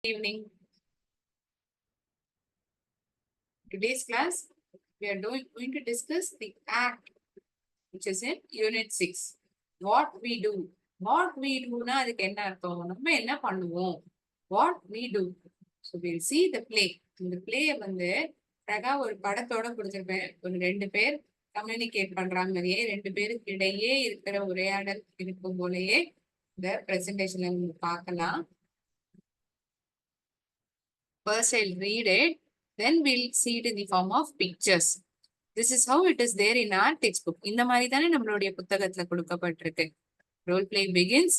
Evening. Today's class, we are going to discuss the act, which is in Unit 6. What we do. What we do na அதுக்கு என்ன அர்த்தம்? நம்ம என்ன பண்ணுவோம்? What we do. So we'll see the play. இந்த play வந்து அழகா ஒரு படத்தோட கொடுத்திருப்பேன். ஒரு 2 பேர் கம்யூனிகேட் பண்றாங்க மாதிரியே 2 பேருக்கு இடையே இருக்கிற உரையாடல் இருக்கும் போலயே இந்த பிரசன்டேஷன்ல நீங்க பார்க்கலாம். First, I'll read it. Then we'll see it in the form of pictures. This is how it is there in our textbook. இந்த மாதிரி தானே நம்மளுடைய புத்தகத்துல கொடுக்கப்பட்டிருக்கு. Role play begins.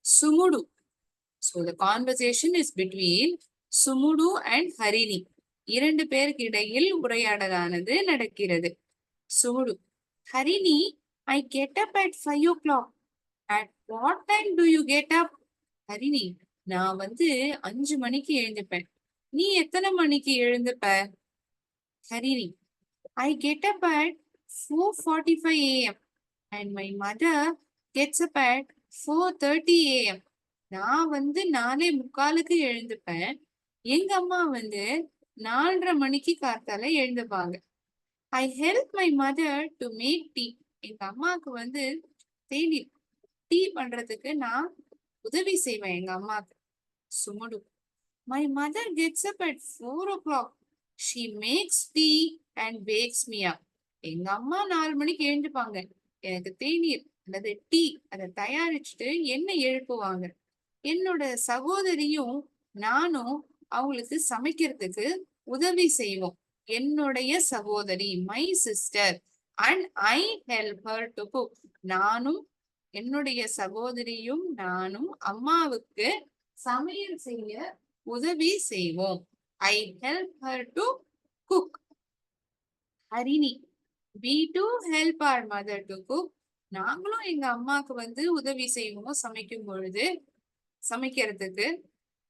Sumudu. So the conversation is between Sumudu and Harini. 2 பேருக்கு இடையில் உரையாடலானது நடக்கிறது. Sumudu. Harini, I get up at 5 o'clock. At what time do you get up? Harini, நான் 5 மணிக்கு எழுந்துப்பேன். நீ எத்தனை மணிக்கு எழுந்துப்ப? Harini, I get up at 4:45 a.m. and my mother gets up at 4:30 a.m. நான் 4:45க்கு எழுந்துப்பேன். எங்க அம்மா 4:30 மணிக்கு காத்தால எழுந்துப்பாங்க. I help my mother to make tea. எங்க அம்மாவுக்கு தேநீர் டீ பண்றதுக்கு நான் உதவி செய்வேன் எங்க அம்மாக்கு. Sumudu, my mother gets up at 4 o'clock. She makes tea and wakes me up. எங்க அம்மா 4 மணிக்கு எழுந்துப்பாங்க. எனக்கு தேநீர் அல்லது டீ அதை தயாரிச்சுட்டு என்ன எழுப்புவாங்க. என்னோட சகோதரியும் நானும் அவங்களுக்கு சமைக்கிறதுக்கு உதவி செய்வோம். என்னுடைய சகோதரி, my sister, and I help her to cook. நானும் என்னுடைய சகோதரியும் நானும் அம்மாவுக்கு சமையல் செய்ய உதவி செய்வோம். I help her to cook. Harini, we do help our mother to cook. நாங்களும் எங்க அம்மாவுக்கு உதவி செய்வோம் சமைக்கும் பொழுது, சமைக்கிறதுக்கு.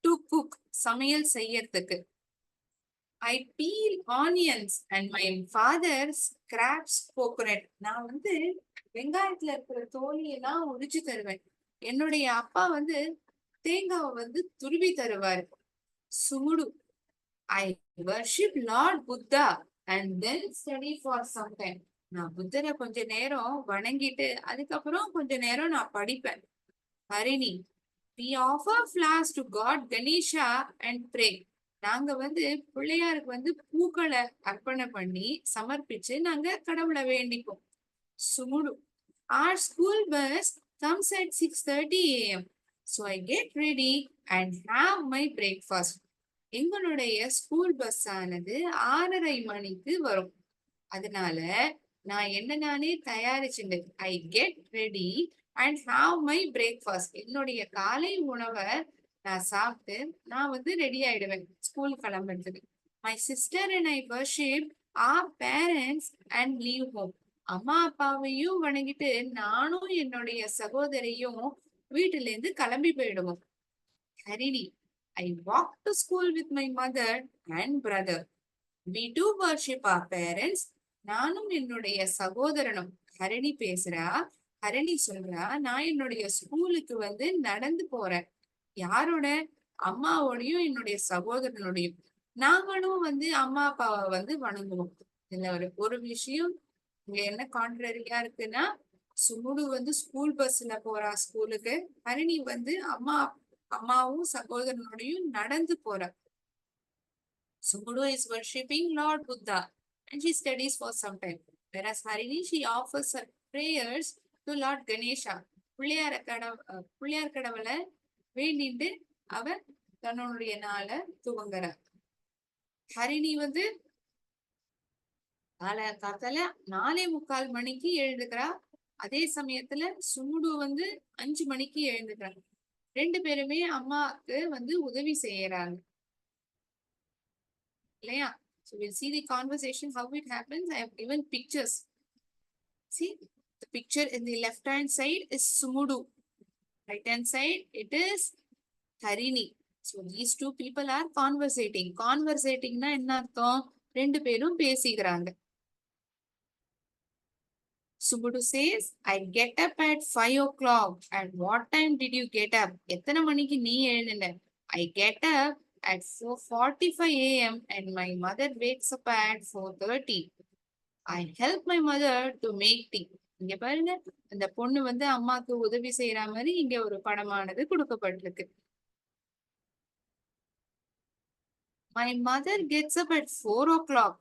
To cook, சமையல் செய்யறதுக்கு. I peel onions and my father scraps coconut. நான் வெங்காயத்துல இருக்கிற தோலியெல்லாம் உரிச்சு தருவேன். என்னுடைய அப்பா தேங்காவை துருவி தருவாரு. Sumudu, I worship Lord Buddha and then study for some time. நான் புத்தரை கொஞ்ச நேரம் வணங்கிட்டு அதுக்கப்புறம் கொஞ்ச நேரம் நான் படிப்பேன். Harini, we offer flowers to God Ganesha and pray. நாங்க பிள்ளையாருக்கு பூக்களை அர்ப்பணை பண்ணி சமர்ப்பிச்சு நாங்க கடவுளை வேண்டிப்போம். Sumudu, our school bus comes at 6:30 a.m. So I get ready and have my breakfast. எங்களுடைய ஸ்கூல் பஸ் ஆனது 6:30 மணிக்கு வரும். அதனால நான் நானே தயாரிச்சுட்டு I get ready and have my breakfast. என்னுடைய காலை உணவை நான் சாப்பிட்டு நான் ரெடி ஆயிடுவேன் ஸ்கூல் கிளம்புறதுக்கு. My sister and I worship our parents and leave home. அம்மா அப்பாவையும் வணங்கிட்டு நானும் என்னுடைய சகோதரியும் வீட்டுல இருந்து கிளம்பி போயிடுவோம். Harini, I walk to school with my mother and brother. We do worship our parents. நானும் என்னுடைய சகோதரனும். ஹரிணி பேசுறா. ஹரிணி சொல்றா, நான் என்னுடைய ஸ்கூலுக்கு நடந்து போறேன். யாரோட? அம்மாவோடையும் என்னுடைய சகோதரனோடையும். நாங்களும் அம்மா அப்பாவை வணங்குவோம். இதுல ஒரு விஷயம் இங்க என்ன கான்ட்ரரியா இருக்குன்னா, சுமுடு ஸ்கூல் பஸ்ல போறா ஸ்கூலுக்கு. ஹரிணி அம்மாவும் சகோதரனோடையும் நடந்து போறா. Sumudu is worshipping Lord Buddha and she studies for some time. Whereas Harini, she offers her prayers to Lord Ganesha. Pillaiyar கடவுளை வேண்டிட்டு அவர் தன்னுடைய நாளை துவங்குறார். ஹரிணி காத்தால 4:45 மணிக்கு எழுந்துக்கிறா. அதே சமயத்துல சுமுடு 5 மணிக்கு எழுந்துக்கிறாங்க. 2 பேருமே அம்மாவுக்கு உதவி செய்யறாங்க இல்லையா? So we'll see the conversation, how it happens. I have given pictures. See, the picture in the left hand side is Sumudu. Right hand side, it is Harini. So these two people are conversating. Conversating na என்ன அர்த்தம்? 2 பேரும் பேசிக்கிறாங்க. Sumudu says, I get up at 5 o'clock. At what time did you get up? எத்தனை மணிக்கு நீ எழுந்தின? I get up at 4:45 a.m. and my mother wakes up at 4:30. I help my mother to make tea. இங்க பாருங்க, அந்த பொண்ணு வந்து அம்மாக்கு உதவி செய்யற மாதிரி இங்க ஒரு படமானது கொடுக்கப்பட்டிருக்கு. My mother gets up at 4 o'clock.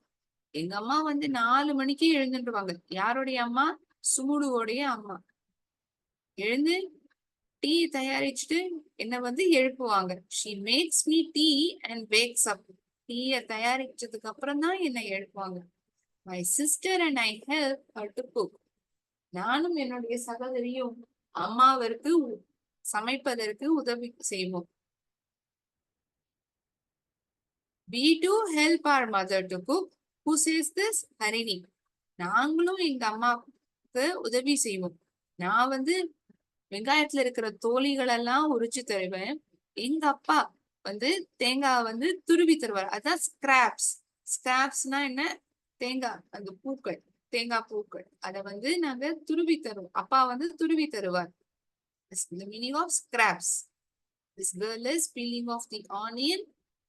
எங்க அம்மா வந்து 4 மணிக்கு எழுந்துருவாங்க. யாருடைய அம்மா? சுமுடுவோடைய அம்மா. எழுந்து டீ தயாரிச்சுட்டு என்ன வந்து எழுப்புவாங்க. She makes me tea and wakes up. டீய தயாரிச்சதுக்கு அப்புறம் தான் என்ன எழுப்புவாங்க. My sister and I help her to cook. நானும் என்னுடைய சகோதரியும் அம்மாவிற்கு சமைப்பதற்கு உதவி செய்வோம். We do help our mother to cook. Who says this? Harini. நாங்களும் எங்க அம்மாவுக்கு உதவி செய்வோம். நான் வந்து வெங்காயத்துல இருக்கிற தோலிகள் எல்லாம் உரிச்சு தருவேன். எங்க அப்பா வந்து தேங்காய் வந்து துருவி தருவார். அதான் ஸ்கிராப்ஸ். ஸ்கிராப்ஸ்னா என்ன? தேங்காய், அந்த பூக்கள், தேங்காய் பூக்கள். அதை வந்து நாங்க துருவி தருவோம். அப்பா வந்து துருவி தருவார். The meaning of scraps. This girl is peeling off the onion.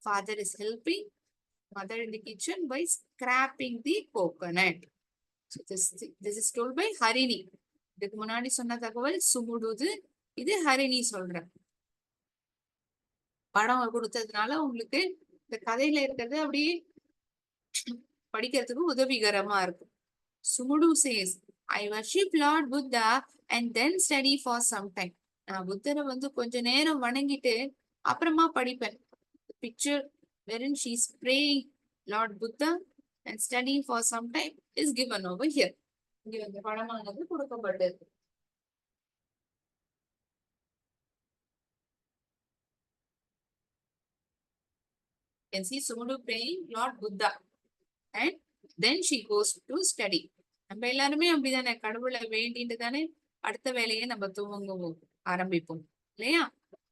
Father is helping mother in the kitchen by scraping the coconut. So this is told by Harini. இதுக்கு முன்னாடி சொன்ன தகவல் சுமுடுது. இது ஹரிணி சொல்ற படம் கொடுத்ததுனால உங்களுக்கு இந்த கதையில இருக்கிறது அப்படியே படிக்கிறதுக்கு உதவிகரமா இருக்கும். சுமுடு says, I worship Lord Buddha and then study for some time. நான் புத்தரை வந்து கொஞ்ச நேரம் வணங்கிட்டு அப்புறமா படிப்பேன். Picture wherein she is praying Lord Buddha and studying for some time is given over here. இங்க வந்து படமானது கொடுக்கப்பட்டது. You can see Sumudu praying Lord Buddha and then she goes to study. நம்ம எல்லாருமே அப்படிதானே, கடவுளை வேண்டிட்டு தானே அடுத்த வேலையை நம்ம துவங்குவோம், ஆரம்பிப்போம் இல்லையா?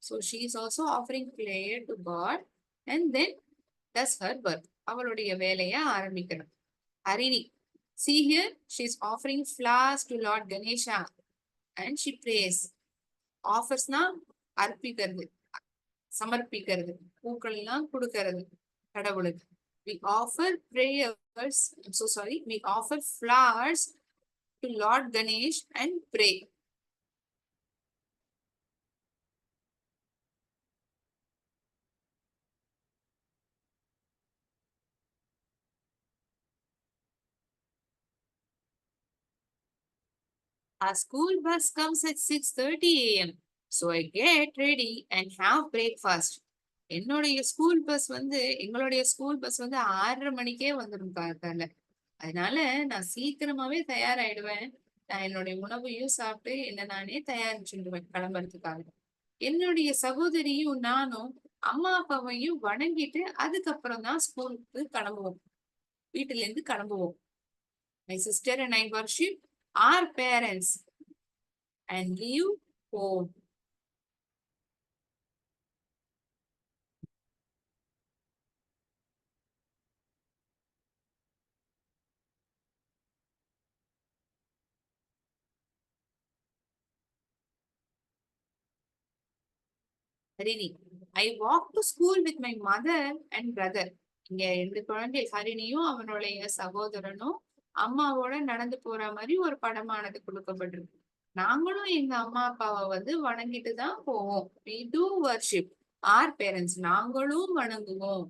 So she is also offering prayer to God and then does her work. அவளுடைய வேலையை ஆரம்பிக்கணும். Harini, see here, she is offering flowers to Lord Ganesha and she prays. Offersனா அர்ப்பிக்கிறது, சமர்ப்பிக்கிறது, பூக்கள் எல்லாம் கொடுக்கிறது கடவுளுக்கு. We offer prayers, I'm so sorry, we offer flowers to Lord Ganesh and pray. Our school bus comes at 6:30 a.m. So I get ready and have breakfast. என்னுடைய school bus வந்து, எங்களுடைய school bus வந்து 6:30 மணிக்கே வந்துடும் காத்தால. அதனால நான் சீக்கிரமாவே தயாராயிடுவேன். நான் என்னுடைய உணவையும் சாப்பிட்டு என்ன நானே தயாரிச்சுடுவேன் கிளம்புறதுக்காக. என்னுடைய சகோதரியும் நானும் அம்மா அப்பாவையும் வணங்கிட்டு அதுக்கப்புறம் தான் ஸ்கூலுக்கு கிளம்புவோம், வீட்டுல இருந்து கிளம்புவோம். My sister and I worship our parents and leave home. Harini, I walk to school with my mother and brother. இங்க 2 குழந்தை, ஹரிணியும் அவனுடைய சகோதரனும் அம்மாவோட நடந்து போற மாதிரி ஒரு படமானது கொடுக்கப்பட்டிருக்கு. நாங்களும் எங்க அம்மா அப்பாவை வந்து வணங்கிட்டு தான் போவோம். We do worship our parents. நாங்களும் வணங்குவோம்,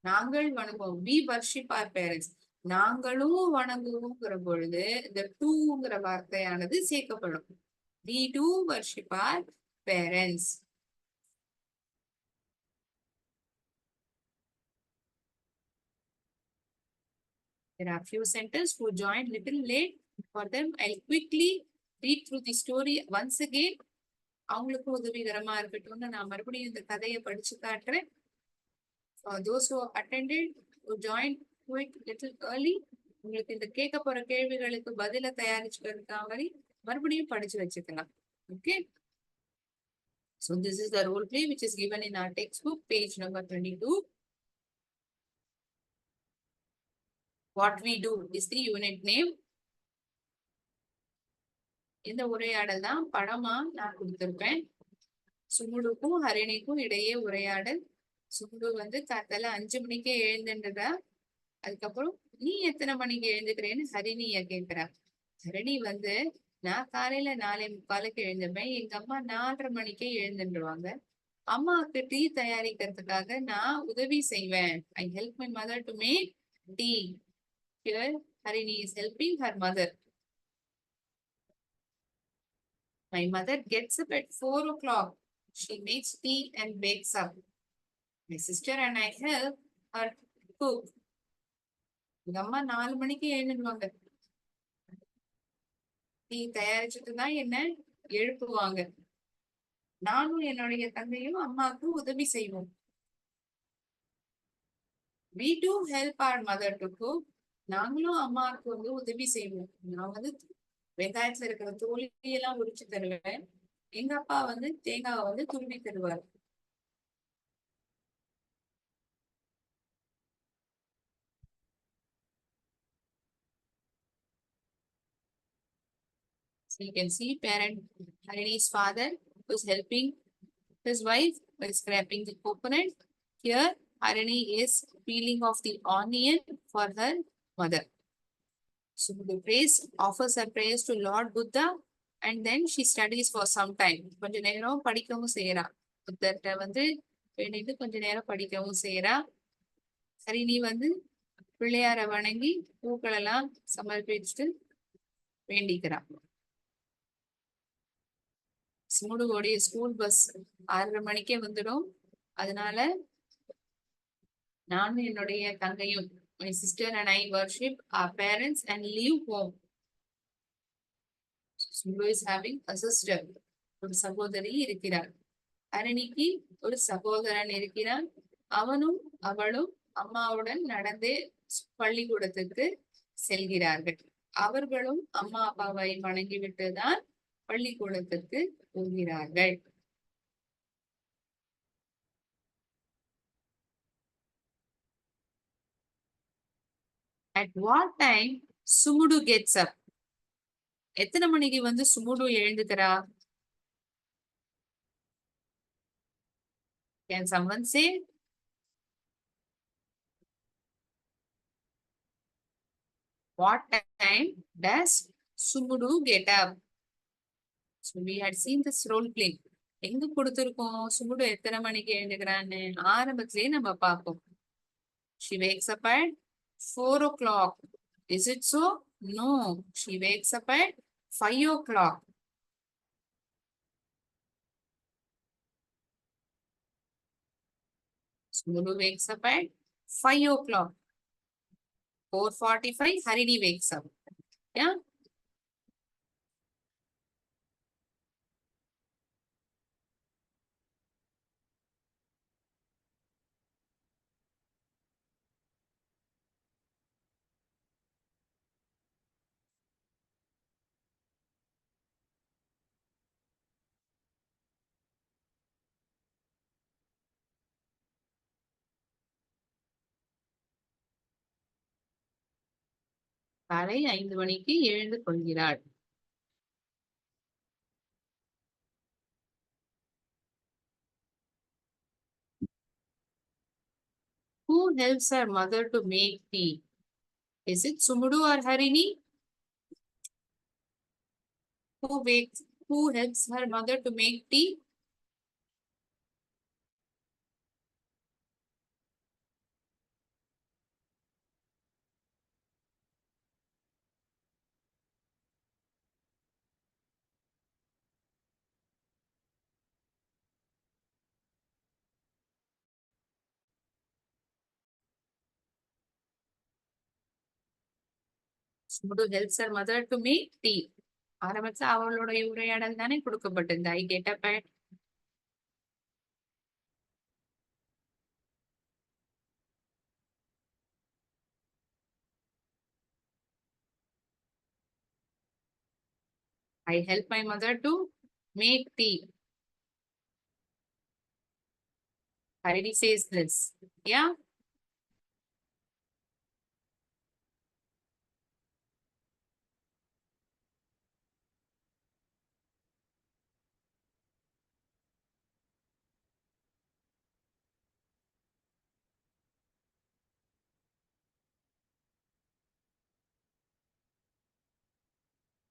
நாங்கள் வணங்குவோம். We worship our parents. நாங்களும் வணங்குவோங்கிற பொழுது இந்த டூங்கிற வார்த்தையானது சேர்க்கப்படும். We do worship our parents. There are few centers who joined little late. For them, I'll quickly read through the story once again. அவங்களுக்கு உதவிகரமா இருக்கட்டும்னு நான் மறுபடியும் இந்த கதையை படிச்சு காட்டுறேன். For those who attended, who joined quite little early, உங்களுக்கு இந்த கேட்க போற கேள்விகளுக்கு பதில தயாரிச்சுக்கிறதுக்காக மாதிரி மறுபடியும் படிச்சு வச்சுக்கலாம். Okay. So this is the role play which is given in our textbook, page number 22. What we do is the unit name. இந்த உரையாடல் தான் படமா நான் கொடுத்திருப்பேன். சுமுடுக்கும் ஹரிணிக்கும் இடையே உரையாடல். சுமுடு வந்து காத்தால 5 மணிக்கே எழுந்துன்றதா. அதுக்கப்புறம் நீ எத்தனை மணிக்கு எழுந்துக்கிறேன்னு ஹரிணிய கேக்குறா. ஹரிணி வந்து நான் காலையில 4:45க்கு எழுந்துப்பேன். எங்க அம்மா 4:30 மணிக்கே எழுந்துருவாங்க. அம்மாவுக்கு டீ தயாரிக்கிறதுக்காக நான் உதவி செய்வேன். I help my mother to make tea. Here Harini is helping her mother. My mother gets up at 4 o'clock. She makes tea and bakes up. My sister and I help her cook. எங்க அம்மா 4 மணிக்கு எழுந்துடுவாங்க. Tea தயாரிச்சுட்டு தான் என்ன எழுப்புவாங்க. நானும் என்னுடைய தந்தையும் அம்மாவுக்கு உதவி செய்வோம். We do help our mother to cook. நாங்களும் அம்மாவுக்கு வந்து உதவி செய்வோம். நான் வந்து வெங்காயத்துல இருக்கிற தோலியெல்லாம் உரிச்சு தருவேன். எங்க அப்பா வந்து தேங்காவை வந்து துருவி தருவார். So you can see parent Harini's father who's helping his wife by scraping the coconut. Here Harini is peeling off the onion for her mother. So the praise offers her praise to Lord Buddha and then she studies for some time. கொஞ்ச நேரம் படிக்கவும் செய்யறா. புத்தர்கிட்ட வந்து வேண்டிட்டு கொஞ்ச நேரம் படிக்கவும் செய்யறா. ஹரிணி வந்து பிள்ளையார வணங்கி பூக்கள் எல்லாம் சமர்ப்பிச்சுட்டு வேண்டிக்கிறான். சுமுடுவோடைய ஸ்கூல் பஸ் 6:30 மணிக்கே வந்துடும். அதனால நானும் என்னுடைய தங்கையும் my sister and I worship our parents and leave home. Sumudu is having a sister. ஒரு சகோதரி இருக்கிறார். ஹரிணிக்கு ஒரு சகோதரன் இருக்கிறான். அவனும் அவளும் அம்மாவுடன் நடந்தே பள்ளிக்கூடத்துக்கு செல்கிறார்கள். அவர்களும் அம்மா அப்பாவை வணங்கிவிட்டுதான் பள்ளிக்கூடத்துக்கு போகிறார்கள். At what time Sumudu gets up? எத்தனை மணிக்கு வந்து சுமுடு எழுந்துக்கிறா? Can someone say? What time does Sumudu get up? So we had seen this role play. எங்க கொடுத்திருக்கோம் சுமுடு எத்தனை மணிக்கு எழுந்துக்கிறான்னு ஆரம்பத்திலேயே நம்ம பார்ப்போம். She wakes up at 4 o'clock. Is it so? No. She wakes up at 5 o'clock. Sumudu wakes up at 5 o'clock. 4:45, Harini wakes up. Yeah. காலை 5 மணிக்கு எழுந்து கொள்கிறாள். Who helps her mother to make tea? Is it Sumudu or Harini? Who helps her mother to make tea? Sumudu helps her mother to make tea. ஆரம்பத்துல அவளுடைய உரையாடல் தானே கொடுக்கப்பட்டது. I get up at I help my mother to make tea. Harini says this. Yeah.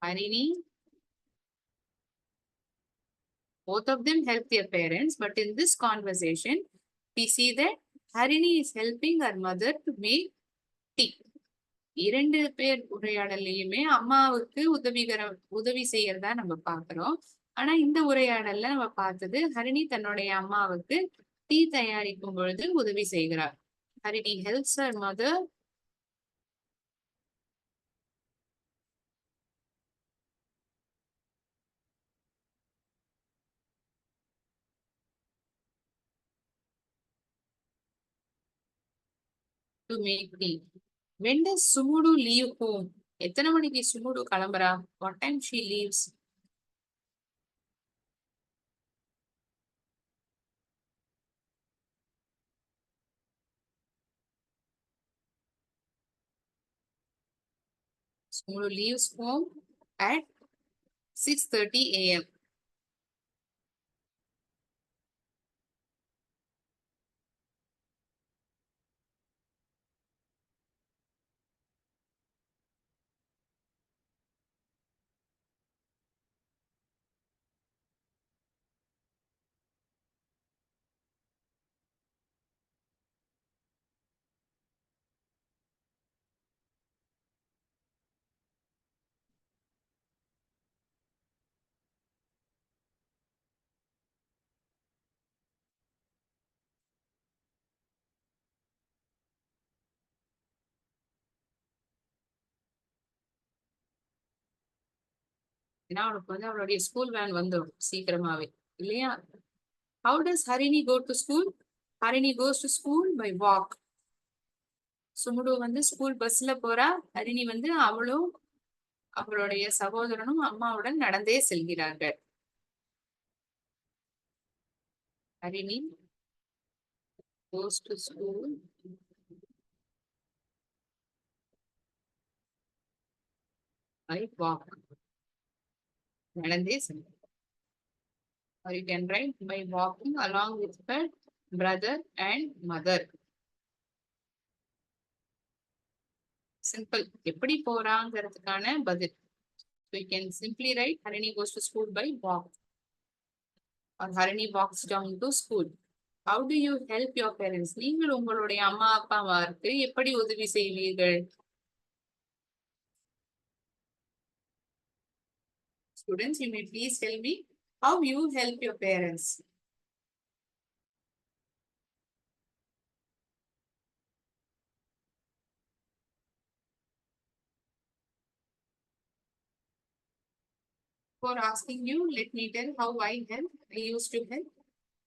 Harini, both of them help their parents, but in this conversation, we see that Harini is helping her mother to make tea. இரண்டு பேர் உரையாடலையுமே அம்மாவுக்கு உதவி செய்யறதா நம்ம பாக்குறோம். ஆனா இந்த உரையாடல்ல நம்ம பார்த்தது ஹரிணி தன்னுடைய அம்மாவுக்கு டீ தயாரிக்கும் பொழுது உதவி செய்கிறார். Harini helps her mother to make tea. When does Sumudu leave home? எத்தனை மணிக்கு சுமுடு கிளம்புறா? What time she leaves? Sumudu leaves home at 6:30 a.m. ஏன்னா அவனுக்கு வந்து அவளுடைய ஸ்கூல் வேன் வந்துடும் சீக்கிரமாவே இல்லையா? How does Harini go to school? Harini goes to school by walk. சுமுடு வந்து ஸ்கூல் பஸ்ல போறா. ஹரிணி வந்து அவளும் அவளுடைய சகோதரனும் அம்மாவுடன் நடந்தே செல்கிறார்கள். Harini goes to school by walk. நடந்தே செல்கிறார். Or you can write by walking along with her brother and mother. Simple. எப்படி போறாங்கிறதுக்கான பதில். So you can simply write Harini goes to school by walk. Or Harini walks down to school. How do you help your parents? நீங்கள் உங்களுடைய அம்மா அப்பாவாருக்கு எப்படி உதவி செய்வீர்கள்? Students, you may please tell me how you help your parents. For asking you, let me tell how I help. I used to help.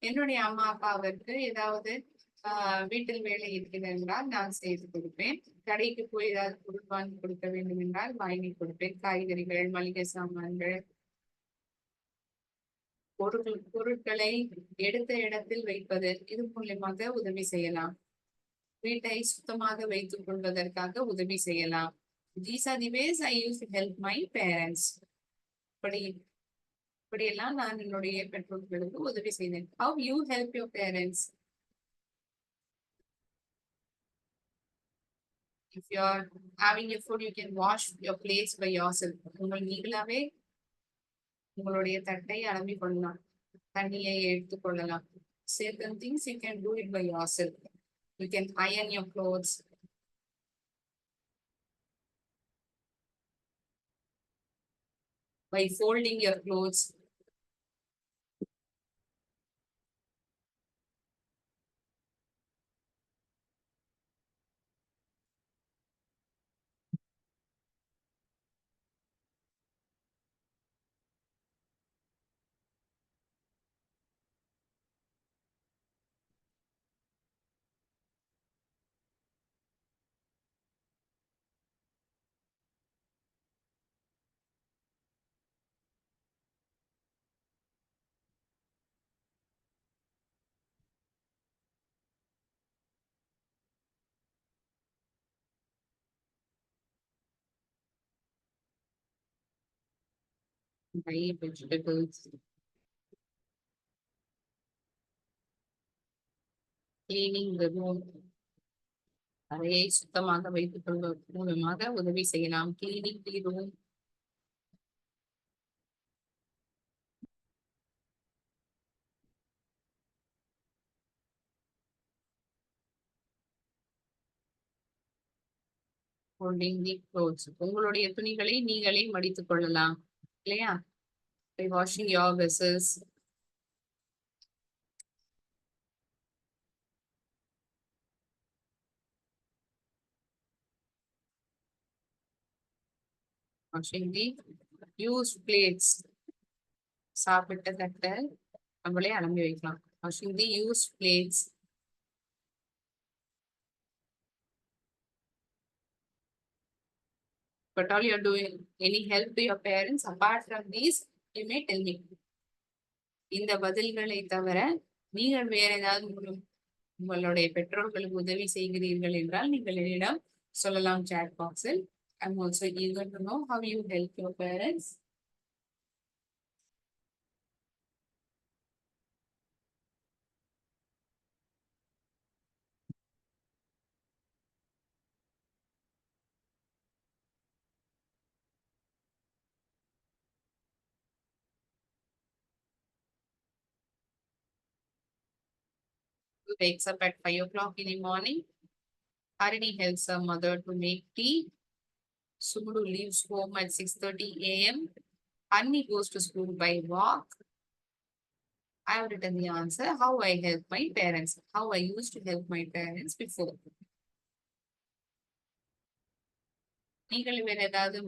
என்னுடைய அம்மா அப்பாவிற்கு ஏதாவது வீட்டில் வேலை இருக்கிறது என்றால் நான் செய்து கொடுப்பேன். கடைக்கு போய் ஏதாவது வாங்கி கொடுக்க வேண்டும் என்றால் வாங்கி கொடுப்பேன். காய்கறிகள், மளிகை சாமான்கள், பொருட்களை எடுத்த இடத்தில் வைப்பது, இது மூலியமாக உதவி செய்யலாம். வீட்டை சுத்தமாக வைத்துக் கொள்வதற்காக உதவி செய்யலாம். These are the ways I used to help my parents. இப்படியெல்லாம் நான் என்னுடைய பெற்றோர்களுக்கு உதவி செய்தேன். How you help your parents? If you are having your food, you can wash your plates by yourself. நீங்களாவே உங்களுடைய தட்டை அலம்பி கொள்ளலாம். தண்ணியை எடுத்துக் கொள்ளலாம். Certain things you can do it by yourself. You can iron your clothes. By folding your clothes. Buy vegetables. Cleaning the room. அறையை சுத்தமாக வைத்துக் கொள்வதன் மூலமாக உதவி செய்யலாம். Cleaning the room. folding the clothes. உங்களுடைய துணிகளை நீங்களே மடித்துக் கொள்ளலாம் இல்லையா? By washing your vessels. Washing the used plates. சாப்பிட்ட தட்டை நம்மளே அலம்பி வைக்கலாம். Washing the used plates. But all you are doing, any help to your parents apart from these, you may tell me. இந்த பதில்களை தவிர நீங்கள் வேற ஏதாவது உங்களுடைய பெற்றோர்களுக்கு உதவி செய்கிறீர்கள் என்றால் நீங்கள் என்னிடம் சொல்லலாம் chat boxல். I'm also eager to know how you help your parents. Who wakes up at 5 o'clock in the morning? Harini helps her mother to make tea. Sumudu leaves home at 6:30 a.m. Anni goes to school by walk. I have written the answer, how I help my parents, how I used to help my parents before. நீங்கள் வேற ஏதாவது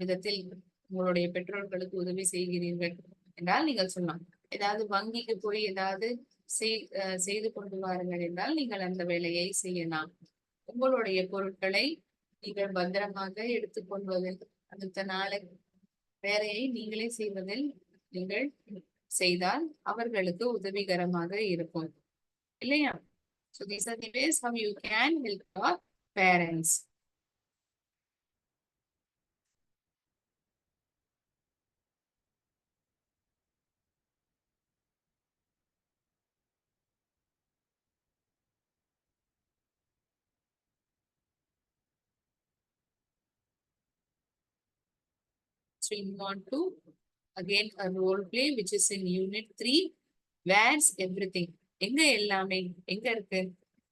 விதத்தில் உங்களுடைய பெற்றோர்களுக்கு உதவி செய்கிறீர்கள் என்றால் நீங்கள் சொல்லலாம். ஏதாவது வங்கிக்கு போய் ஏதாவது செய்து கொண்டு வாருங்கள் என்றால் நீங்கள் அந்த வேலையை செய்யலாம். உங்களுடைய பொருட்களை நீங்கள் பத்திரமாக எடுத்துக்கொள்வதில் அடுத்த நாளை வேலையை நீங்களே செய்வதில் நீங்கள் செய்தால் அவர்களுக்கு உதவிகரமாக இருக்கும் இல்லையா? So these are the ways how you can help your parents. So you want to again a role play which is in unit 3. Where's everything? எங்க எல்லாமே எங்க இருக்கு?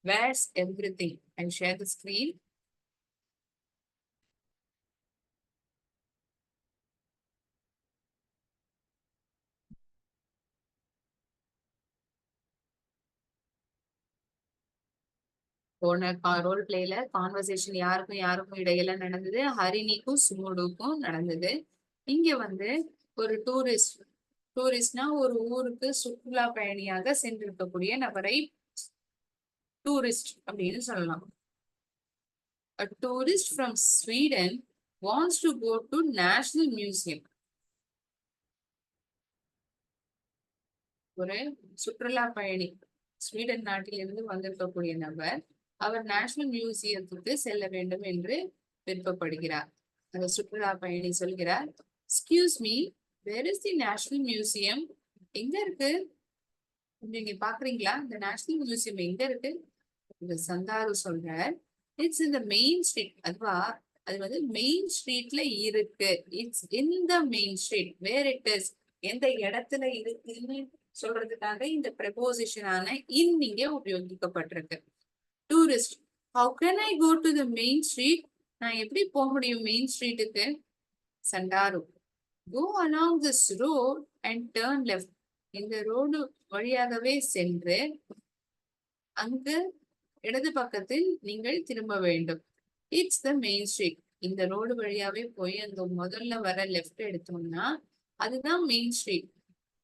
Where's everything? I share the screen. போன role பிளேல conversation யாருக்கும் இடையில நடந்தது, ஹரிணிக்கும் சுமுடுக்கும் நடந்தது. இங்க வந்து ஒரு டூரிஸ்ட்னா ஒரு ஊருக்கு சுற்றுலா பயணியாக சென்றிருக்கக்கூடிய நபரை டூரிஸ்ட் அப்படின்னு சொல்லலாம். A tourist from Sweden wants to go to National Museum. ஒரு சுற்றுலா பயணி ஸ்வீடன் நாட்டிலிருந்து வந்திருக்கக்கூடிய நபர் அவர் நேஷனல் மியூசியத்துக்கு செல்ல வேண்டும் என்று விருப்பப்படுகிறார். அந்த சுற்றுலா பயணி சொல்கிறார், excuse me, where is the national museum? எங்க இருக்கு? நீங்க பாக்குறீங்களா? இந்த நேஷனல் மியூசியம் எங்க இருக்கு? சந்தாரு சொல்றார், it's in the main street. அதுவா, அது வந்து மெயின் ஸ்ட்ரீட்ல இருக்கு. It's in the main street. Where it is, எந்த இடத்துல இருக்குன்னு சொல்றதுக்காக இந்த ப்ரெபோசிஷனான இன் இங்கே உபயோகிக்கப்பட்டிருக்கு. Tourist, how can I go to the main street? நான் எப்படி போக முடியும் மெயின் ஸ்ட்ரீட்டுக்கு? Sandaru, go along this road and turn left. இந்த ரோடு வழியாகவே சென்று அங்கு இடது பக்கத்தில் நீங்கள் திரும்ப வேண்டும். It's the main street. இந்த ரோடு வழியாவே போய் அந்த முதல்ல வர லெஃப்ட் எடுத்தோம்னா அதுதான் மெயின் ஸ்ட்ரீட்.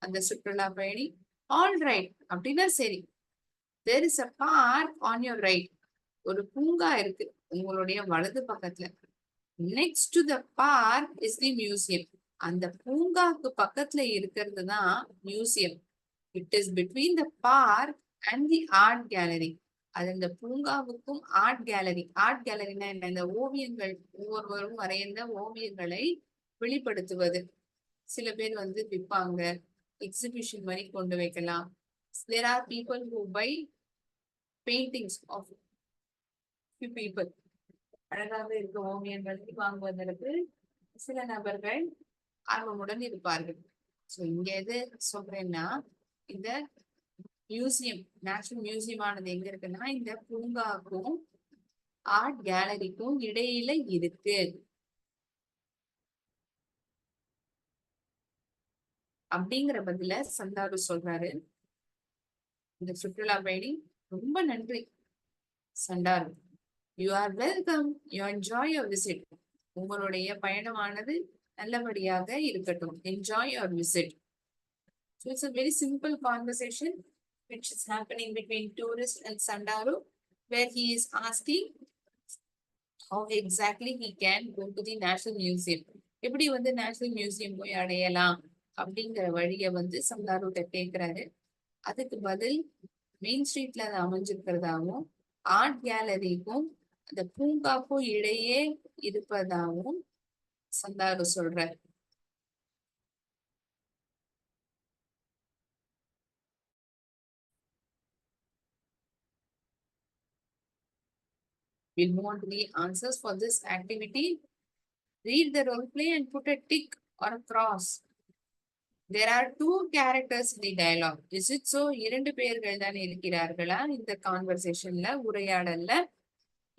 அந்த சுற்றுலா பயணி, ஆல் ரைட் அப்படின்னா சரி. there is a park on your right. ஒரு பூங்கா இருக்கு உங்களுடைய வலது பக்கத்துல. next to the park is the museum. அந்த பூங்காக்கு பக்கத்துல இருக்கிறது தான் museum. it is between the park and the art gallery. அது இந்த பூங்காவுக்கும் ஆர்ட் கேலரி. ஆர்ட் கேலரினா என்ன? இந்த ஓவியங்கள், ஒவ்வொருவரும் வரைந்த ஓவியங்களை வெளிப்படுத்துவது. சில பேர் வந்து விற்பாங்க, எக்ஸிபிஷன் மாதிரி கொண்டு வைக்கலாம். There are people who buy paintings of few people. அழகாக இருக்க ஓவியங்களை வாங்குவதற்கு சில நபர்கள் ஆர்வமுடன் இருப்பார்கள். ஸோ இங்க எது சொல்றேன்னா, இந்த மியூசியம், நேஷனல் மியூசியம் ஆனது எங்க இருக்குன்னா இந்த பூங்காவுக்கும் ஆர்ட் கேலரிக்கும் இடையில இருக்கு அப்படிங்கிற பதில சந்தாரு சொல்றாரு. இந்த சுற்றுலா பயணி, ரொம்ப நன்றி Sandaru. You are welcome, you enjoy your visit. உங்களுடைய பயணமானது நல்லபடியாக இருக்கட்டும். Enjoy your visit. So it's a very simple conversation which is happening between tourist and Sandaru, where he is asking how exactly he can go to the National Museum. எப்படி வந்து national museum போய் அடையலாம் அப்படிங்கிற வழிய வந்து சந்தாருட்ட கேட்கிறாரு. அதுக்கு பதில் மெயின் ஸ்ட்ரீட்ல அது அமைஞ்சிருக்கிறதாவும் ஆர்ட் கேலரிக்கும் அந்த பூங்காக்கும் இடையே இருப்பதாகவும் சந்தாரு சொல்றாரு. We'll move on to the answers for this activity. Read the role play and put a tick or a cross. There are two characters in the dialogue. Is it so? இரண்டு பேர்கள் தான் இருக்கிறார்களா இந்த கான்வர்சேஷன்ல, உரையாடல்ல?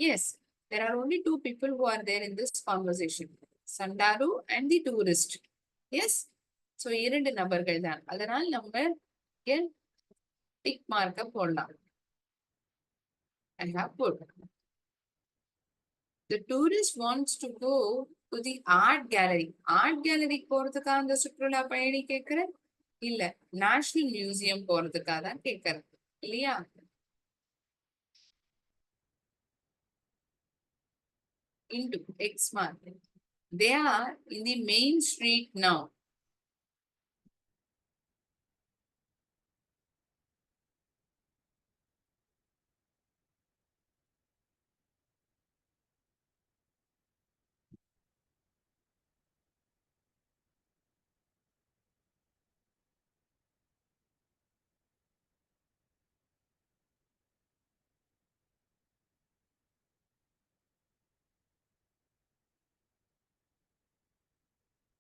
Yes, there are only two people who are there in this conversation. Sandaru and the tourist. Yes, so இரண்டு நபர்கள் தான். அதனால் நம்ம டிக் மார்க்க போடலாம். I have put. The tourist wants to go to the art gallery. Art gallery போறதுக்கா அந்த சுற்றுலா பயணி கேட்கிற? இல்ல, நேஷனல் மியூசியம் போறதுக்காக தான் கேட்கிற, இல்லையா? Into X mark. They are in the main street now.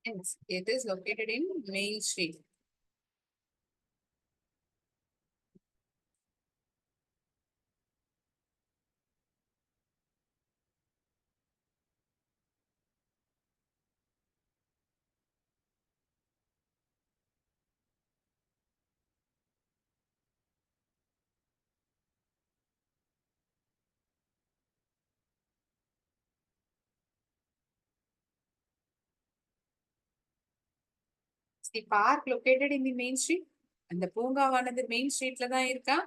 Yes, it is located in Main Street. The park located in the main street. அந்த பூங்காவானது மெயின் ஸ்ட்ரீட்ல தான் இருக்கா?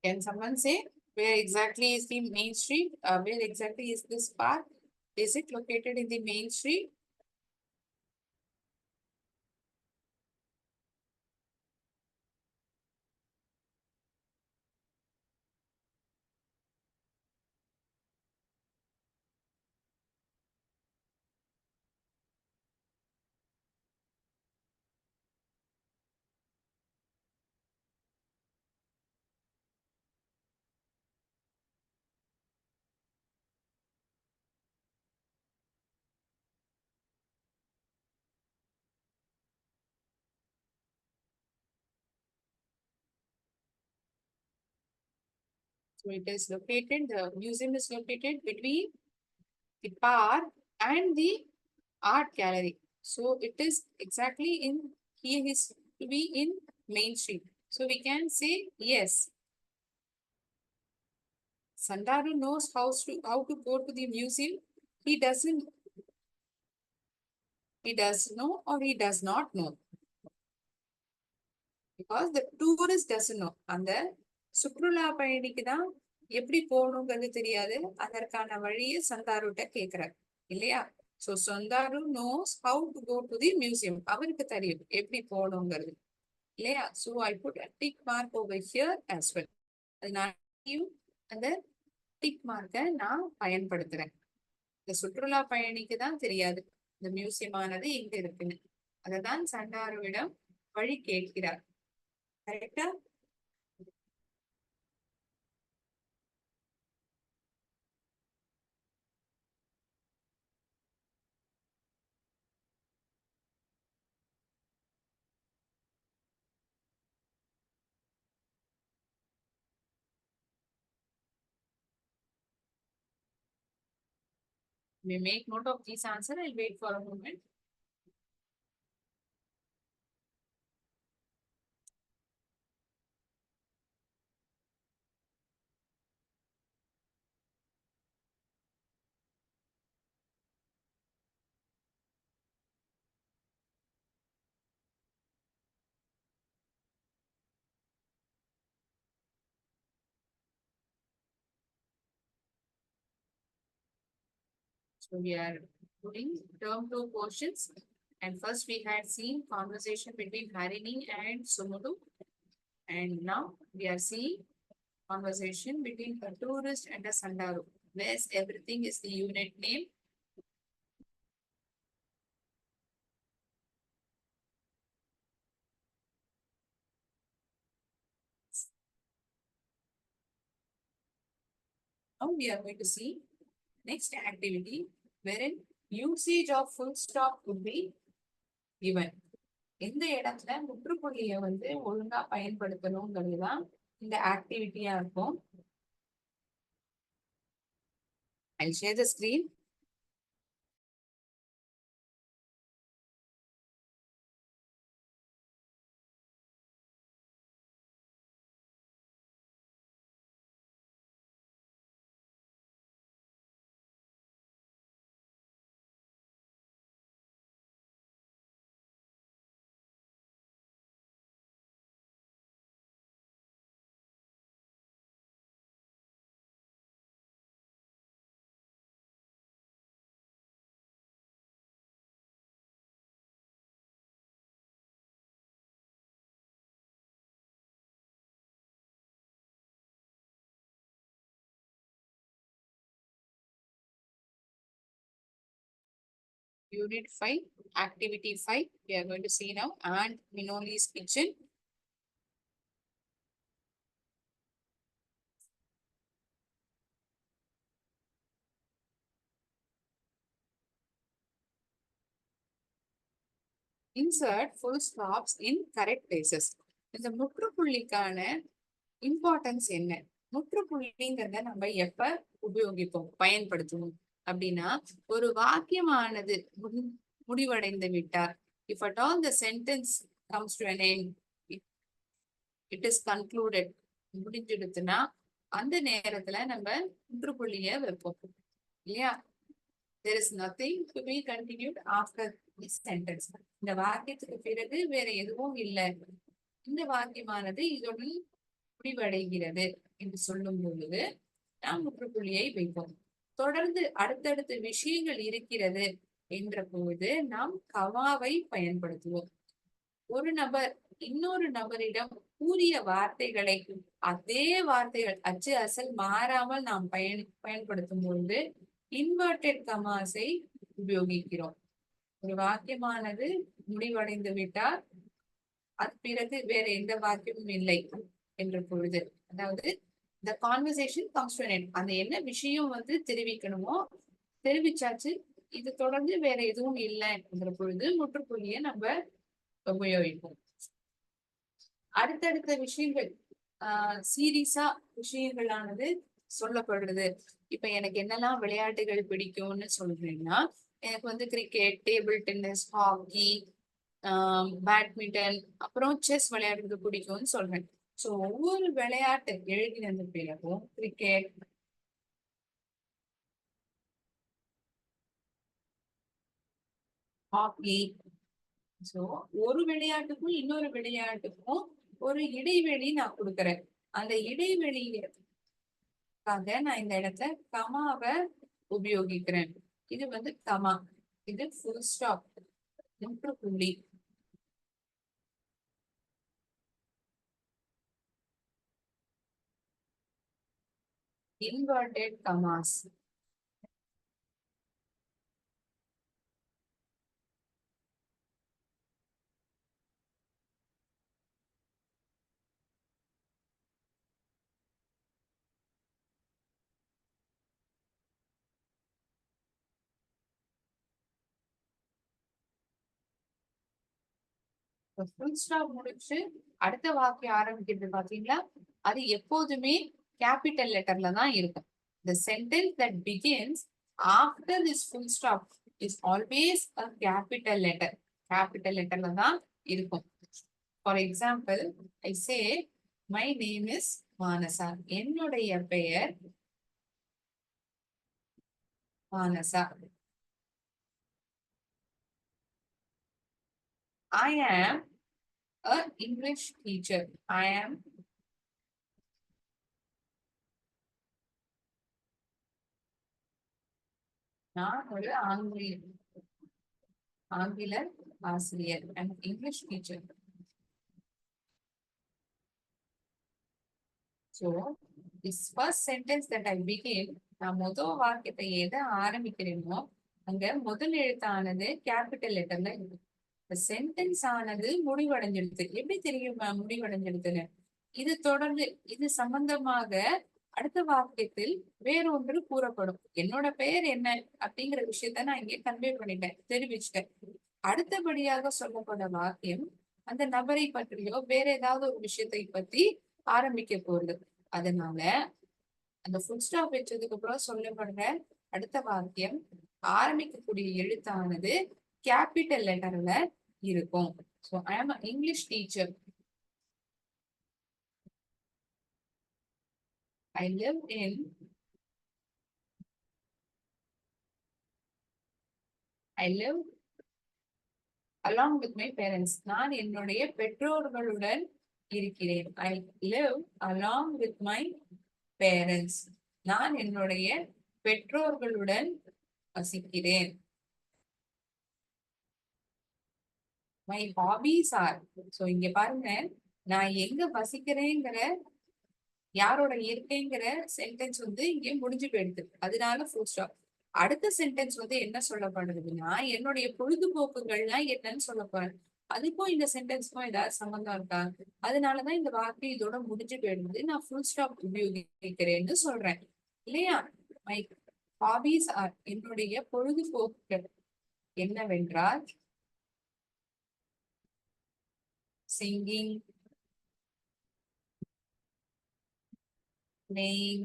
Can someone say where exactly is the main street? Where exactly is this park? Is it located in the main street? So it is located, the museum is located between the park and the art gallery. So it is exactly in, here is to be in Main Street. So we can say yes. Sandaru knows how to go to the museum. He doesn't. He does know or he does not know. Because the tourist doesn't know. அந்த சுற்றுலா பயணிக்கு தான் எப்படி போகணுங்கிறது தெரியாது. அதற்கான வழியை சந்தாருட்ட கேட்கிறார், இல்லையா? So Sandaru knows how to go to the museum. அவருக்கு தெரியும் எப்படி போகணுங்கிறது, இல்லையா? So I put a tick mark over here as well. அதனால அந்த டிக் மார்க்கை நான் பயன்படுத்துறேன். இந்த சுற்றுலா பயணிக்கு தான் தெரியாது இந்த மியூசியம் ஆனது எங்க இருக்குன்னு. அததான் சண்டாருவிடம் வழி கேட்கிறார். கரெக்டா? We make note of this answer. I'll wait for a moment. So we are doing term 2 questions. And first we had seen conversation between Harini and Sumudu. And now we are seeing conversation between a tourist and a Sandaru. Where's everything is the unit name. Now we are going to see next activity wherein usage of full stop would be given. எந்த இடத்துல முற்றுப்புள்ளியை வந்து ஒழுங்கா பயன்படுத்தணுங்கிறதுதான் இந்த ஆக்டிவிட்டியா இருக்கும். I'll share the screen. Unit 5, Activity 5, we are going to see now, and Minoli's kitchen. Insert full stops in correct places. இந்த முற்றுப்புள்ளிக்கான importance என்ன? முற்றுப்புள்ளிங்கிறத நம்ம எப்ப உபயோகிப்போம், பயன்படுத்துவோம் அப்படின்னா, ஒரு வாக்கியமானது முடிவடைந்து விட்டார். If at all the sentence comes to an end, it is concluded, முடிஞ்சிடுச்சுன்னா அந்த நேரத்துல நம்ம முற்றுப்புள்ளிய வைப்போம் இல்லையா? There is nothing to be continued after this sentence. இந்த வாக்கியத்துக்கு பிறகு வேற எதுவும் இல்லை, இந்த வாக்கியமானது இதோடு முடிவடைகிறது என்று சொல்லும் பொழுது நாம் முற்றுப்புள்ளியை வைப்போம். தொடர்ந்து அடுத்தடுத்த விஷயங்கள் இருக்கிறது என்ற பொழுது நாம் கமாவை பயன்படுத்துவோம். ஒரு நபர் இன்னொரு நபரிடம் கூறிய வார்த்தைகளை அதே வார்த்தைகள் அச்சு அசல் மாறாமல் நாம் பயன்படுத்தும் பொழுது இன்வெர்டட் கமாஸை உபயோகிக்கிறோம். ஒரு வாக்கியமானது முடிவடைந்து விட்டால் அது பிறகு வேற எந்த வாக்கியமும் இல்லை என்ற பொழுது, அதாவது the conversation comes to an end. அந்த என்ன விஷயம் வந்து தெரிவிக்கணுமோ தெரிவிச்சாச்சு, இது தொடர்ந்து வேற எதுவும் இல்லை என்ற பொழுது முற்றுப்புள்ளியை நம்ம உபயோகிப்போம். அடுத்தடுத்த விஷயங்கள் சீரியஸா விஷயங்களானது சொல்லப்படுறது. இப்ப எனக்கு என்னெல்லாம் விளையாட்டுகள் பிடிக்கும்னு சொல்றேன்னா, எனக்கு வந்து cricket, table tennis, hockey, badminton, அப்புறம் செஸ் விளையாடுறது பிடிக்கும்னு சொல்றேன். சோ ஒவ்வொரு விளையாட்டு எழுதினது பிறகும் கிரிக்கெட், ஹாக்கி, சோ ஒரு விளையாட்டுக்கும் இன்னொரு விளையாட்டுக்கும் ஒரு இடைவெளி நான் கொடுக்கறேன். அந்த இடைவெளிக்காக நான் இந்த இடத்துல கமாவை உபயோகிக்கிறேன். இது வந்து கமா, இது ஃபுல் ஸ்டாப், முற்றுப்புள்ளி. Inverted commas. ஃபுல் ஸ்டாப் முடிச்சு அடுத்த வாக்கியம் ஆரம்பிக்கிறது பாத்தீங்களா, அது எப்போதுமே கேபிட்டல் லெட்டர்ல தான் இருக்கும். The sentence that begins After this full stop is always a capital letter. Capital letterல தான் இருக்கும். For example, I say, my name is Manasa. என்னுடைய பெயர் Manasa. I am a English teacher. I am நான் ஒரு ஆங்கில ஆசிரியர். I'm an English teacher. So, this first sentence that I begin, நான் முதல் வாக்கியத்தை எதை ஆரம்பிக்கிறேனோ அங்க முதல் எழுத்தானது கேபிட்டல் லெட்டர்ல இருக்கு. சென்டென்ஸ் ஆனது முடிவடைஞ்சிடுது. எப்படி தெரியும் முடிவடைஞ்சிடுதுன்னு? இது தொடர்ந்து இது சம்பந்தமாக அடுத்த வாக்கியத்தில் வேறொன்று கூறப்படும். என்னோட பெயர் என்ன அப்படிங்கிற விஷயத்த நான் இங்கே கன்வே பண்ணிட்டேன், தெரிவிச்சிட்டேன். அடுத்தபடியாக சொல்லப்பட்ட வாக்கியம் அந்த நபரை பற்றியோ வேற ஏதாவது ஒரு விஷயத்தை பத்தி ஆரம்பிக்க போகுது. அதனால அந்த ஃபுல் ஸ்டாப் வச்சதுக்கு அப்புறம் சொல்லப்படுற அடுத்த வாக்கியம் ஆரம்பிக்கக்கூடிய எழுத்தானது கேபிட்டல் லெட்டர்ல இருக்கும். So I am an English teacher. I live along with my parents. நான் என்னுடைய பெற்றோர்களுடன் இருக்கிறேன். I live along with my parents. நான் என்னுடைய பெற்றோர்களுடன் வசிக்கிறேன். My hobbies are. So இங்க பாருங்க, நான் எங்க வசிக்கிறேங்கிற யாரோட இருக்கேங்கிற சென்டென்ஸ் இங்க முடிஞ்சு போயிடுது. அதனால ஃபுல் ஸ்டாப். அடுத்த சென்டென்ஸ் என்ன சொல்லப்படுதுன்னா, என்னுடைய பொழுதுபோக்குகள்லாம் என்னன்னு சொல்ல போறேன். அதுக்கும் இந்த சென்டென்ஸ்க்கும் ஏதாவது சம்பந்தம் இருக்கா? அதனாலதான் இந்த வார்த்தை இதோட முடிஞ்சு போயிடுது. நான் ஃபுல் ஸ்டாப் உபயோகிக்கிறேன்னு சொல்றேன் இல்லையா? மை ஹாபிஸ் ஆர், என்னுடைய பொழுதுபோக்குகள் என்னவென்றால் singing, playing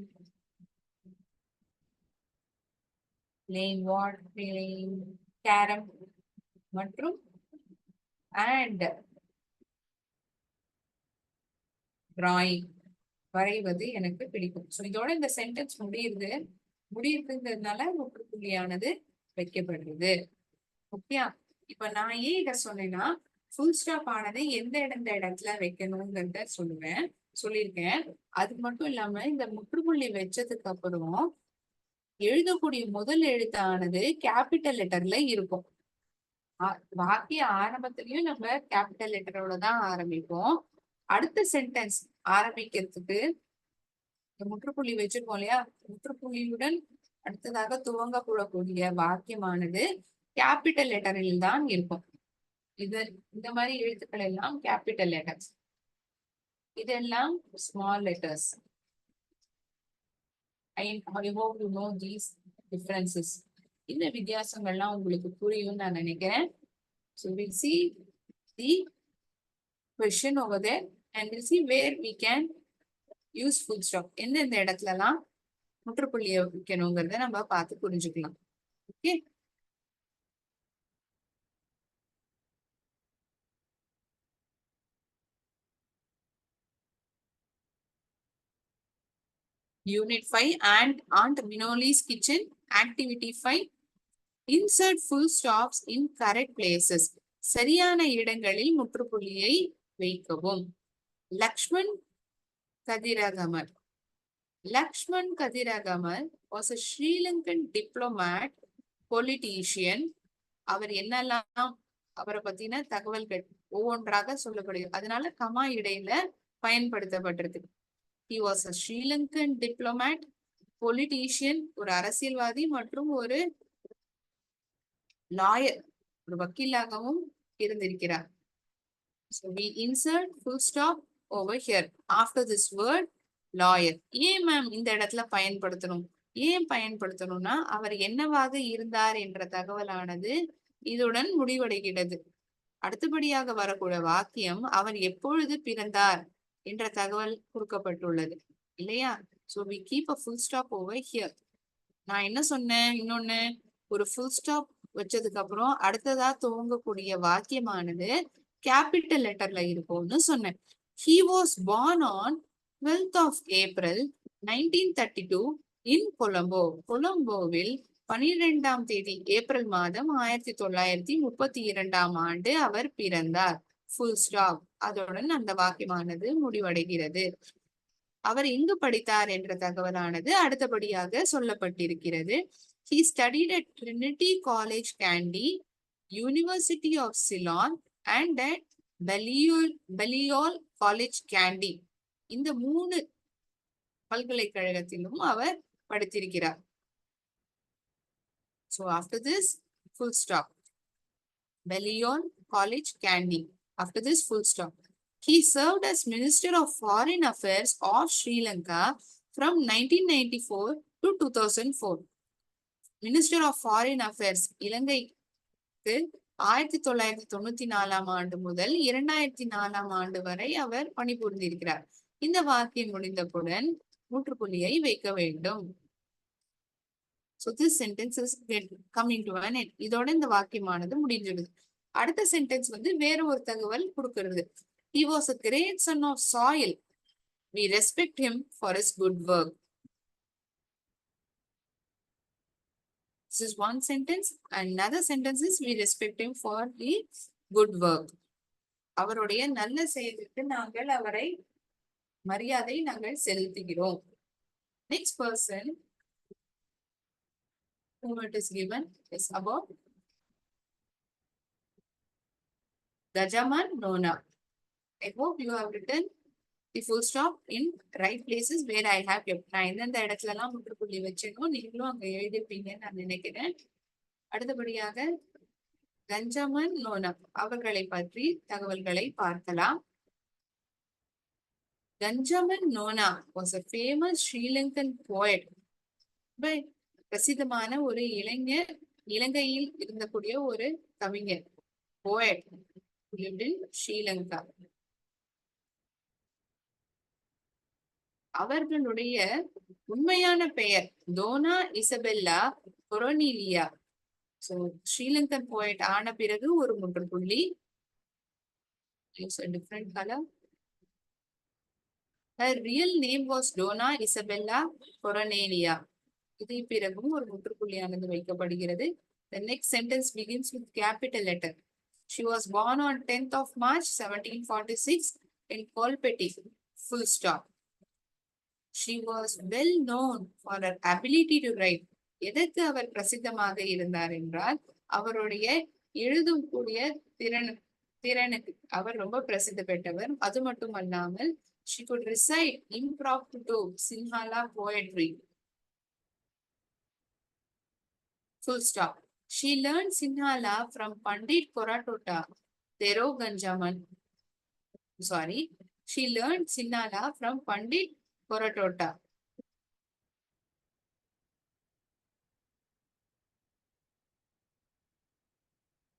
what? Playing carom மற்றும் and drawing, வரைவது எனக்கு பிடிக்கும். சோ இதோட இந்த சென்டென்ஸ் முடியுதுங்கிறதுனால முற்றுப்புள்ளியானது வைக்கப்படுறது. ஓகே, இப்ப நான் ஏன் இத சொன்னேன்னா, ஃபுல் ஸ்டாப் ஆனது எந்த இடத்துல வைக்கணுங்கிறத சொல்லியிருக்கேன். அது மட்டும் இல்லாம இந்த முற்றுப்புள்ளி வச்சதுக்கு அப்புறம் எழுதக்கூடிய முதல் எழுத்தானது கேபிட்டல் லெட்டர்ல இருக்கும். வாக்கிய ஆரம்பத்திலயும் நம்ம கேபிட்டல் லெட்டரோட தான் ஆரம்பிப்போம். அடுத்த சென்டென்ஸ் ஆரம்பிக்கிறதுக்கு முற்றுப்புள்ளி வச்சிருக்கோம் இல்லையா? முற்றுப்புள்ளியுடன் அடுத்ததாக துவங்கக்கூடக்கூடிய வாக்கியமானது கேபிட்டல் லெட்டரில் தான் இருக்கும். இந்த மாதிரி எழுத்துக்கள் எல்லாம் கேபிட்டல் லெட்டர்ஸ், இதெல்லாம் small letters. I hope you know these differences. இந்த வித்தியாசங்கள்லாம் உங்களுக்கு புரியும் நான் நினைக்கிறேன். So we'll see the question over there and we'll see where we can use full stop. எந்தெந்த இடத்துலலாம் முற்றுப்புள்ளியை வைக்கணுங்கிறத நம்ம பார்த்து புரிஞ்சுக்கலாம். Okay, Unit 5 and Aunt Minoli's Kitchen, Activity 5. Insert full stops in correct places. சரியான இடங்களில் முற்றுப்புள்ளியை வைக்கவும். Lakshman Kadiragamal. Lakshman Kadiragamal was a Sri Lankan diplomat, politician. அவர் என்னெல்லாம் அவரை பத்தின தகவல்கள் ஒவ்வொன்றாக சொல்லப்படுகிறது. அதனால கமா இடையில பயன்படுத்தப்பட்டிருக்கு. He was a Sri Lankan diplomat, politician, ஒரு அரசியல்வாதி மற்றும் ஒரு லாயர், ஒரு வக்கீலாகவும் இருந்திருக்கிறார். So we insert full stop over here after this word lawyer. ஏன் மேம் இந்த இடத்துல பயன்படுத்தணும்? ஏன் பயன்படுத்தணும்னா, அவர் என்னவாக இருந்தார் என்ற தகவலானது இதுடன் முடிவடைகிறது. அடுத்தபடியாக வரக்கூடிய வாக்கியம் அவர் எப்பொழுது பிறந்தார் என்ற தகவல் கொடுக்கப்பட்டுள்ளது இல்லையா? So we keep a full stop over here. நான் என்ன சொன்னேன் இன்னொன்னு, ஒரு ஃபுல் ஸ்டாப் வச்சதுக்கு அப்புறம் அடுத்ததா துவங்கக்கூடிய வாக்கியமானது கேபிட்டல் லெட்டர்ல இருக்கும்னு சொன்னேன். He was born on 12th of April 1932 in Colombo. கொலம்போவில் 12ஆம் தேதி ஏப்ரல் மாதம் 1932ஆம் ஆண்டு அவர் பிறந்தார். Full stop. அதுடன் அந்த வாக்கியமானது முடிவடைகிறது. அவர் எங்கு படித்தார் என்ற தகவலானது அடுத்தபடியாக சொல்லப்பட்டிருக்கிறது. He studied at Trinity College, Kandy, University of Ceylon and at Balliol College, Kandy. இந்த 3 பல்கலைக்கழகத்திலும் அவர் படித்திருக்கிறார். So after this, full stop. Balliol College, Kandy. After this, full stop. He served as Minister of Foreign Affairs of Sri Lanka from 1994 to 2004. Minister of Foreign Affairs இலங்கைக்கு 1994ஆம் ஆண்டு முதல் 2004ஆம் ஆண்டு வரை அவர் பணிபுரிந்திருக்கிறார். இந்த வாக்கியம் முடிந்தவுடன் முற்றுப்புள்ளியை வைக்க வேண்டும். So this sentence is coming to an end. இதோட இந்த வாக்கியமானது முடிஞ்சிடுது. அடுத்த சென்டென்ஸ் வேற ஒரு தகவல் கொடுக்கிறது. He was a great son of soil. We respect him for his good work. This is one sentence. Another sentence is we respect him for his good work. அவருடைய நல்ல செயலுக்கு நாங்கள் அவரை மரியாதை நாங்கள் செலுத்துகிறோம். Next person whom it is given is about Gajaman Nona. I hope you have written the full stop in right places where I have kept. நான் எந்தெந்த இடத்துல எல்லாம் முற்றுப்புள்ளி வச்சிருக்கோம் நீங்களும் அங்க எழுதிருப்பீங்கன்னு நான் நினைக்கிறேன். அடுத்தபடியாக கஞ்சமன் நோனா அவர்களை பற்றி தகவல்களை பார்க்கலாம். கஞ்சமன் நோனா was a famous Sri Lankan poet. பிரசித்தமான ஒரு இளைஞர், இலங்கையில் இருந்தக்கூடிய ஒரு கவிஞர், poet lived in Sri Lanka. அவர்களுடைய உண்மையான பெயர் Dona Isabella Coronelia. So Sri Lankan poet ஆன பிறகு ஒரு முற்றுப்புள்ளி. Different colour. Her real name was Donna Isabella Coronelia. இதை பிறகும் ஒரு முற்றுப்புள்ளியானது வைக்கப்படுகிறது. The next sentence begins with capital letter. She was born on 10th of March 1746 in Kolpeti. Full stop. She was well known for her ability to write. எதற்கு அவர் பிரசித்தமாக இருந்தார் என்றால் அவருடைய எழுதும் கூடிய திறனுக்கு அவர் ரொம்ப பிரசித்தி பெற்றவர். அது மட்டுமல்லாமல் she could recite impromptu Sinhala poetry. Full stop. She learned Sinhala from Pandit Koratota Thero Ganjaman. Sorry. She learned Sinhala from Pandit Koratota.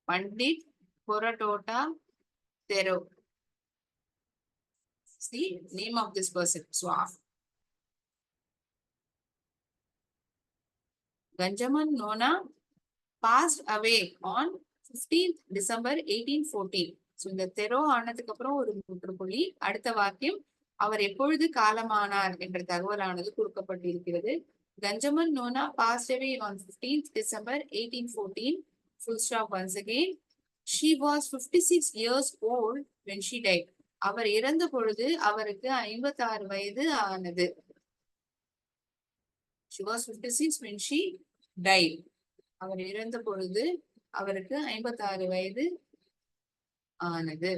Pandit Koratota Thero. See name of this person. Swaf. Ganjaman Nona passed away on 15th December 1814. So இந்த Theroux ஆனதுக்கு அப்புறம் ஒரு முற்றுப்புள்ளி. அடுத்த வாக்கியம் அவர் எப்பொழுது காலமானார் என்ற தகவலானது கொடுக்கப்பட்டிருக்கிறது. Ganjaman Nona passed away on 15th December 1814. Full stop once again. She was 56 years old when she died. அவர் இறந்த பொழுது அவருக்கு 56 வயது ஆனது. She was 56 when she died. அவர் இறந்த பொழுது அவருக்கு 56 வயது ஆனது.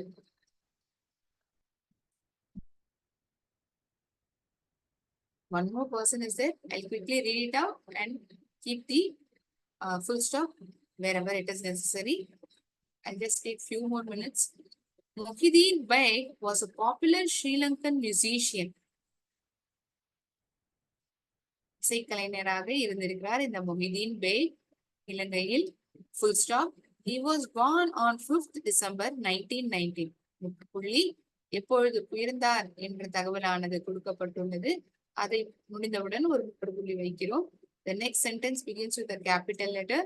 One more person is there. I'll quickly read it out and keep the full stop wherever it is necessary. I'll just take few more minutes. Muhyiddin Beg was a popular Sri Lankan musician. இசைக்கலைஞராக இருந்திருக்கிறார் இந்த Mohideen back இலங்கையில். Full stop. He was born on 5th December 1919. முற்றுப்புள்ளி. எப்பொழுது பிறந்தார் என்ற தகவலானது கொடுக்கப்பட்டுள்ளது. அதை முடிந்தவுடன் ஒரு முற்றுப்புள்ளி வைக்கிறோம். The next sentence begins with a capital letter.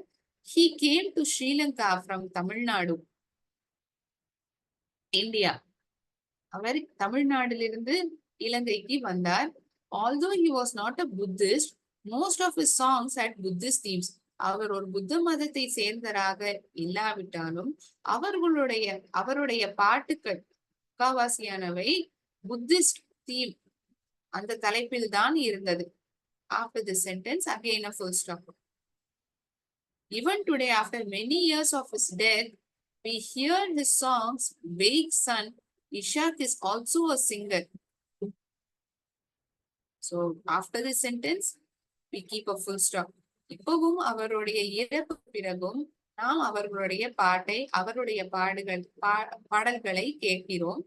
He came to Sri Lanka from Tamil Nadu, India. அவர் தமிழ்நாட்டிலிருந்து இலங்கைக்கு வந்தார். Although he was not a Buddhist, most of his songs had Buddhist themes. அவர் ஒரு புத்த மதத்தை சேர்ந்தராக இல்லாவிட்டாலும் அவருடைய பாட்டுக்கள் முக்காவாசியானவை புத்திஸ்ட் தீம் அந்த தலைப்பில் தான் இருந்தது. After this sentence, again a full stop. Even today, after many years of his death, we hear his songs. Vague son Ishak is also a singer. So after this sentence, we keep a full stop. இப்பவும் அவருடைய இறப்பு பிறகும் நாம் அவர்களுடைய அவருடைய பாடல்களை கேட்கிறோம்.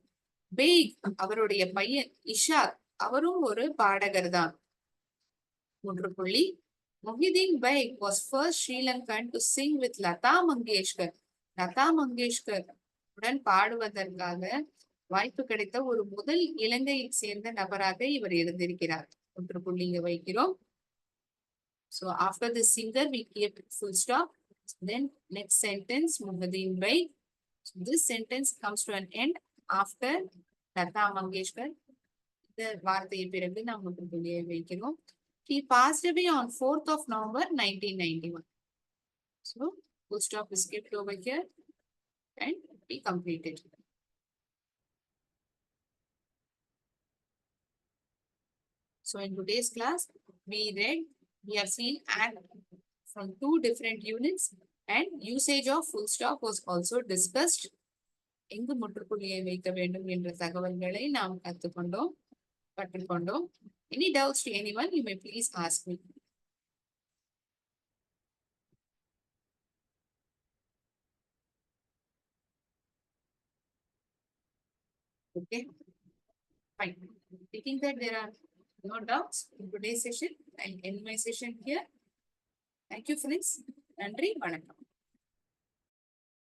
Back அவருடைய பையன் இஷாக் அவரும் ஒரு பாடகர் தான். முற்றுப்புள்ளி. Mohideen Baig was first Sri Lankan to sing with Lata Mangeshkar. Latha Mangeshkar உடன் பாடுவதற்காக வாய்ப்பு கிடைத்த ஒரு முதல் இலங்கையை சேர்ந்த நபராக இவர் இருந்திருக்கிறார். முற்றுப்புள்ளி இங்க வைக்கிறோம். So after the singer we keep full stop. Then next sentence, Mohideen Baig. So this sentence comes to an end after Lata Mangeshkar. இந்த வார்த்தையை பிறகு நாம் முற்றுப்புள்ளியை வைக்கிறோம். He passed away on 4th of November 1991. So full stop is kept over here and we completed. So in today's class, we have seen act from 2 different units and usage of full stop was also discussed. எங்கு முற்றுப்புள்ளியை வைக்க வேண்டும் என்ற தகவல்களை நாம் கற்றுக்கொண்டோம். Any doubts to anyone, you may please ask me. Okay, fine. Thinking that there are no doubts in today's session, I'll end my session here. Thank you, friends. நன்றி, வணக்கம்.